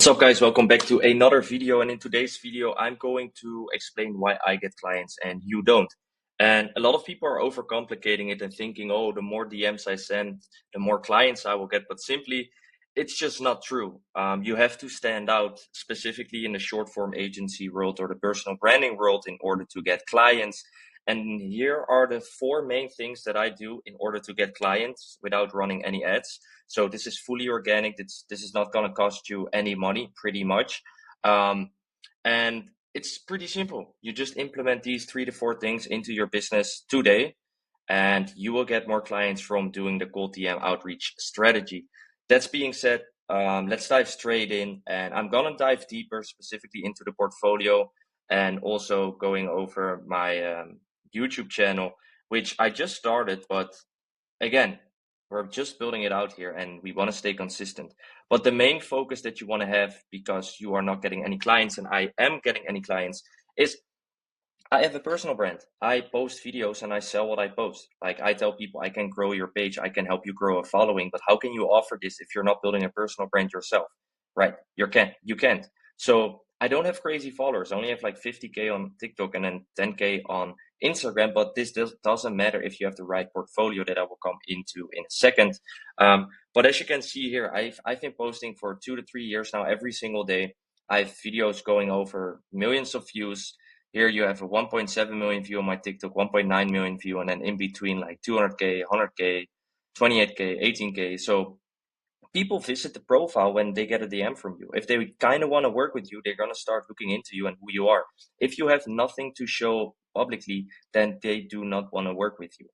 What's up, guys? Welcome back to another video. And in today's video, I'm going to explain why I get clients and you don't. And a lot of people are overcomplicating it and thinking, oh, the more DMs I send, the more clients I will get. But simply, it's just not true. You have to stand out specifically in the short form agency world or the personal branding world in order to get clients. And here are the four main things that I do in order to get clients without running any ads. So this is fully organic. This is not going to cost you any money, pretty much. Um, and it's pretty simple. You just implement these 3 to 4 things into your business today, and you will get more clients from doing the cold DM outreach strategy. That's being said, let's dive straight in. And I'm going to dive deeper specifically into the portfolio and also going over my YouTube channel, which I just started, but again, we're just building it out here and we want to stay consistent. But the main focus that you want to have, because you are not getting any clients and I am getting any clients, is I have a personal brand. I post videos and I sell what I post. Like I tell people, I can grow your page, I can help you grow a following, but how can you offer this if you're not building a personal brand yourself? Right? You can't. So I don't have crazy followers. I only have like 50K on TikTok and then 10K on Instagram, but this doesn't matter if you have the right portfolio that I will come into in a second. But as you can see here, I've been posting for 2 to 3 years now, every single day. I have videos going over millions of views. Here you have a 1.7 million view on my TikTok, 1.9 million view, and then in between like 200K, 100K, 28K, 18K. So people visit the profile when they get a DM from you. If they kind of want to work with you, they're going to start looking into you and who you are. If you have nothing to show publicly, then they do not want to work with you.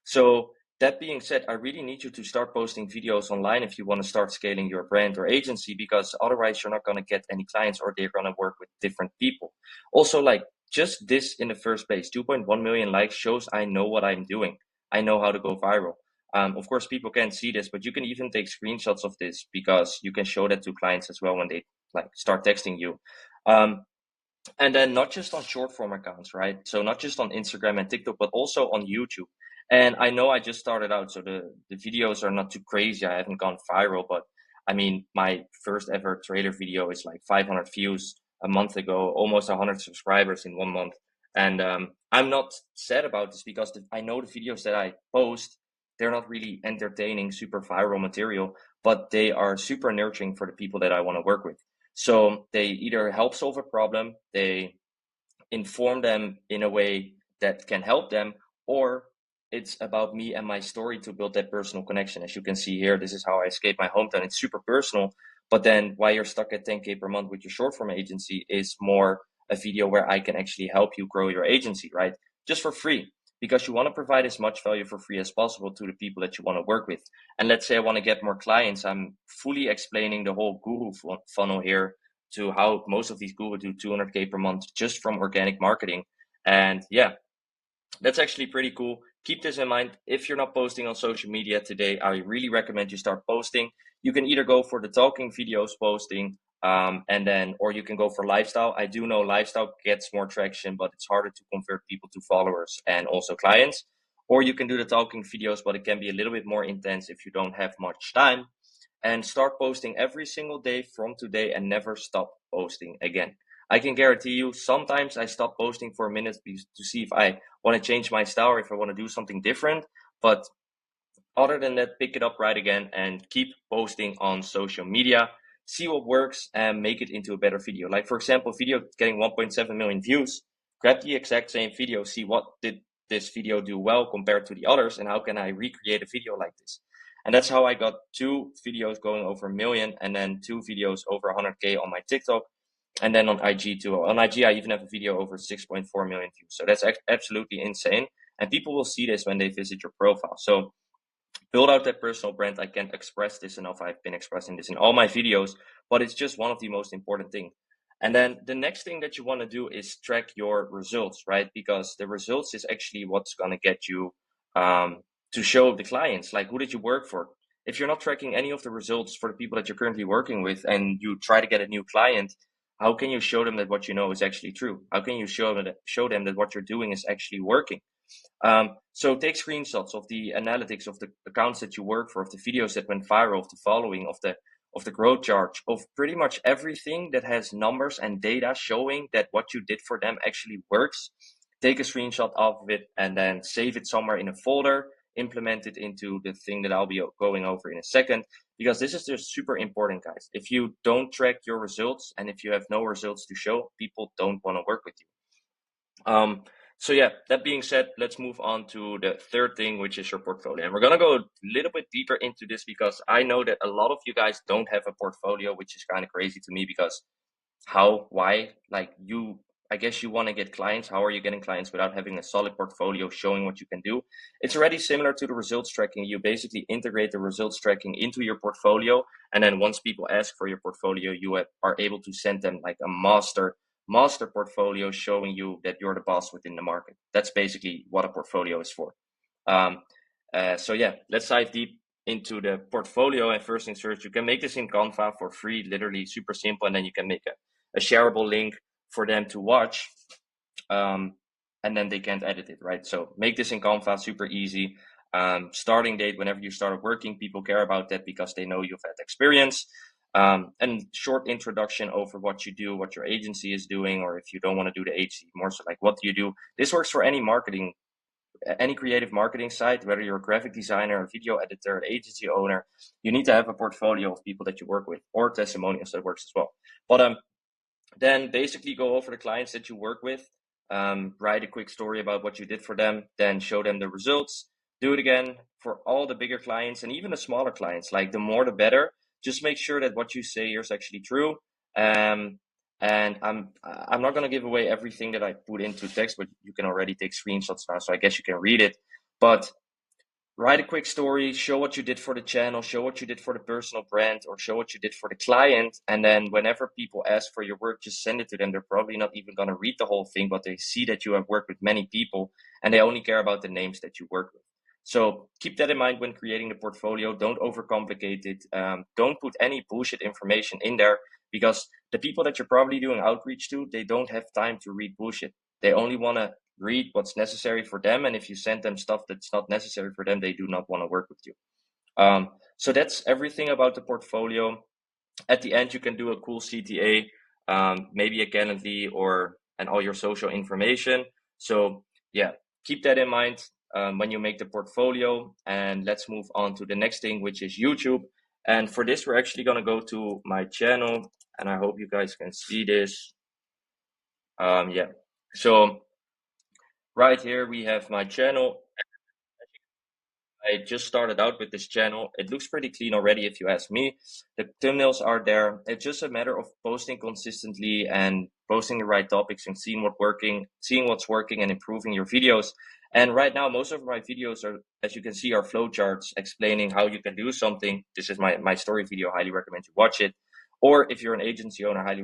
So that being said, I really need you to start posting videos online if you want to start scaling your brand or agency, because otherwise you're not going to get any clients or they're going to work with different people. Also, like just this in the first place, 2.1 million likes shows I know what I'm doing. I know how to go viral. Of course, people can't see this, but you can even take screenshots of this because you can show that to clients as well when they like start texting you. Um, and then not just on short form accounts, right? So not just on Instagram and TikTok, but also on YouTube. And I know I just started out, so the videos are not too crazy. I haven't gone viral, but I mean, my first ever trailer video is like 500 views a month ago, almost 100 subscribers in 1 month. And I'm not sad about this because I know the videos that I post, they're not really entertaining, super viral material, but they are super nurturing for the people that I want to work with. So they either help solve a problem, they inform them in a way that can help them, or it's about me and my story to build that personal connection. As you can see here, this is how I escaped my hometown. It's super personal, but then why you're stuck at 10K per month with your short form agency is more a video where I can actually help you grow your agency, right? Just for free, because you want to provide as much value for free as possible to the people that you want to work with. And let's say I want to get more clients, I'm fully explaining the whole guru funnel here, to how most of these Google do 200K per month just from organic marketing. And yeah, that's actually pretty cool. Keep this in mind. If you're not posting on social media today, I really recommend you start posting. You can either go for the talking videos posting, and then, or you can go for lifestyle. I do know lifestyle gets more traction, but it's harder to convert people to followers and also clients. Or you can do the talking videos, but it can be a little bit more intense if you don't have much time, and start posting every single day from today and never stop posting again. I can guarantee you, sometimes I stop posting for a minute to see if I want to change my style or if I want to do something different. But other than that, pick it up right again and keep posting on social media. See what works and make it into a better video. Like, for example, video getting 1.7 million views. Grab the exact same video, see what did this video do well compared to the others, and how can I recreate a video like this. And that's how I got 2 videos going over a million, and then 2 videos over 100K on my TikTok, and then on IG too. On IG, I even have a video over 6.4 million views. So that's absolutely insane. And people will see this when they visit your profile. So build out that personal brand. I can't express this enough. I've been expressing this in all my videos, but it's just one of the most important things. And then the next thing that you want to do is track your results, right? Because the results is actually what's going to get you to show the clients, like, who did you work for? If you're not tracking any of the results for the people that you're currently working with and you try to get a new client, how can you show them that what you know is actually true? How can you show them that what you're doing is actually working? So take screenshots of the analytics of the accounts that you work for, of the videos that went viral, of the following, of the of the growth chart, of pretty much everything that has numbers and data showing that what you did for them actually works. Take a screenshot of it and then save it somewhere in a folder, implement it into the thing that I'll be going over in a second, because this is just super important, guys. If you don't track your results and if you have no results to show, people don't want to work with you. So yeah, that being said, let's move on to the third thing, which is your portfolio. And we're gonna go a little bit deeper into this because I know that a lot of you guys don't have a portfolio, which is kind of crazy to me because why? Like I guess you want to get clients. How are you getting clients without having a solid portfolio showing what you can do? It's already similar to the results tracking. You basically integrate the results tracking into your portfolio. And then once people ask for your portfolio, are able to send them like a master portfolio showing you that you're the boss within the market. That's basically what a portfolio is for. Um, so yeah, let's dive deep into the portfolio. And first things first, you can make this in Canva for free, literally super simple. And then you can make a shareable link for them to watch. And then they can't edit it, right? So make this in Canva, super easy. Starting date, whenever you started working, people care about that because they know you've had experience. And short introduction over what you do, what your agency is doing, or if you don't want to do the agency, more so like what do you do? This works for any creative marketing site, whether you're a graphic designer, a video editor, an agency owner. You need to have a portfolio of people that you work with, or testimonials. That works as well. But then basically go over the clients that you work with, write a quick story about what you did for them, then show them the results. Do it again for all the bigger clients and even the smaller clients. Like the more the better. Just make sure that what you say here is actually true. And I'm not going to give away everything that I put into text, but you can already take screenshots now, so I guess you can read it. But write a quick story, show what you did for the channel, show what you did for the personal brand, or show what you did for the client. And then whenever people ask for your work, just send it to them. They're probably not even going to read the whole thing, but they see that you have worked with many people and they only care about the names that you work with. So keep that in mind when creating the portfolio. Don't overcomplicate it. Don't put any bullshit information in there because the people that you're probably doing outreach to, they don't have time to read bullshit. They only want to read what's necessary for them. And if you send them stuff that's not necessary for them, they do not want to work with you. So that's everything about the portfolio. At the end, you can do a cool CTA, maybe a Calendly and all your social information. So yeah, keep that in mind when you make the portfolio. And let's move on to the next thing, which is YouTube. And for this, we're actually going to go to my channel, and I hope you guys can see this. Yeah, so right here we have my channel. I just started out with this channel. It looks pretty clean already, if you ask me. The thumbnails are there. It's just a matter of posting consistently and posting the right topics and seeing what's working and improving your videos. And right now, most of my videos are, as you can see, are flowcharts explaining how you can do something. This is my story video. Highly recommend you watch it. Or if you're an agency owner, highly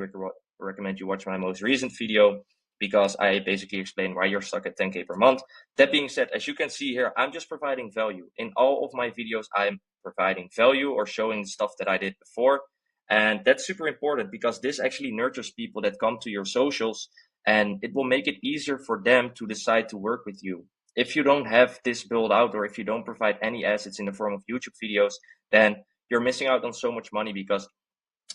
recommend you watch my most recent video because I basically explain why you're stuck at 10K per month. That being said, as you can see here, I'm just providing value. In all of my videos, I'm providing value or showing stuff that I did before. And that's super important because this actually nurtures people that come to your socials and it will make it easier for them to decide to work with you. If you don't have this built out or if you don't provide any assets in the form of YouTube videos, then you're missing out on so much money because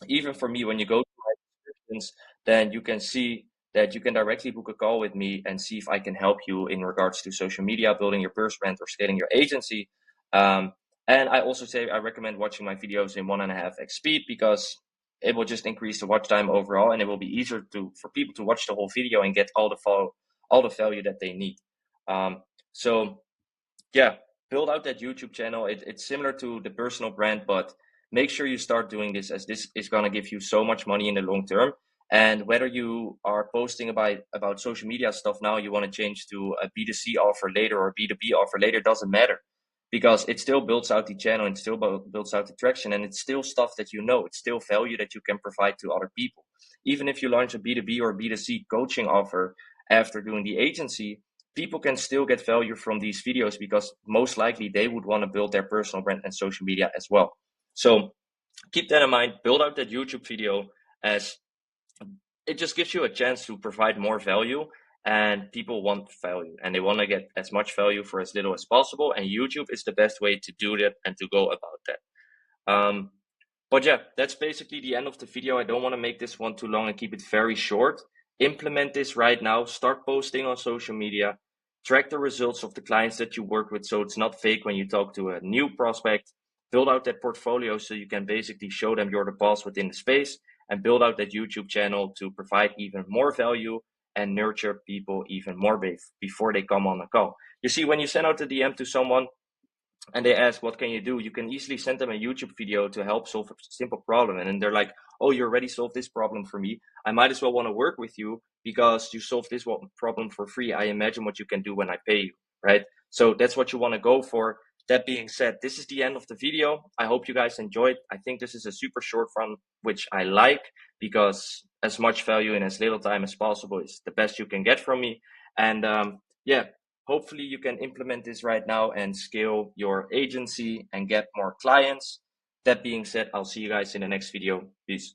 even for me, when you go to my descriptions, then you can see that you can directly book a call with me and see if I can help you in regards to social media, building your personal brand, or scaling your agency. And I also say I recommend watching my videos in 1.5x speed because it will just increase the watch time overall, and it will be easier for people to watch the whole video and get all the value that they need. So yeah, build out that YouTube channel. It's similar to the personal brand, but make sure you start doing this as this is going to give you so much money in the long term. And whether you are posting about social media stuff now, you want to change to a B2C offer later or B2B offer later, doesn't matter because it still builds out the channel and still builds out the traction. And it's still stuff that you know, it's still value that you can provide to other people. Even if you launch a B2B or B2C coaching offer after doing the agency, people can still get value from these videos because most likely they would want to build their personal brand and social media as well. So keep that in mind, build out that YouTube video as it just gives you a chance to provide more value, and people want value and they want to get as much value for as little as possible. And YouTube is the best way to do that and to go about that. But yeah, that's basically the end of the video. I don't want to make this one too long and keep it very short. Implement this right now. Start posting on social media. Track the results of the clients that you work with so it's not fake when you talk to a new prospect. Build out that portfolio so you can basically show them you're the boss within the space, and build out that YouTube channel to provide even more value and nurture people even more before they come on a call. You see, when you send out a DM to someone, and they ask, what can you do? You can easily send them a YouTube video to help solve a simple problem. And then they're like, oh, you already solved this problem for me. I might as well want to work with you because you solved this problem for free. I imagine what you can do when I pay you, right? So that's what you want to go for. That being said, this is the end of the video. I hope you guys enjoyed. I think this is a super short one, which I like, because as much value in as little time as possible is the best you can get from me. And yeah, hopefully you can implement this right now and scale your agency and get more clients. That being said, I'll see you guys in the next video. Peace.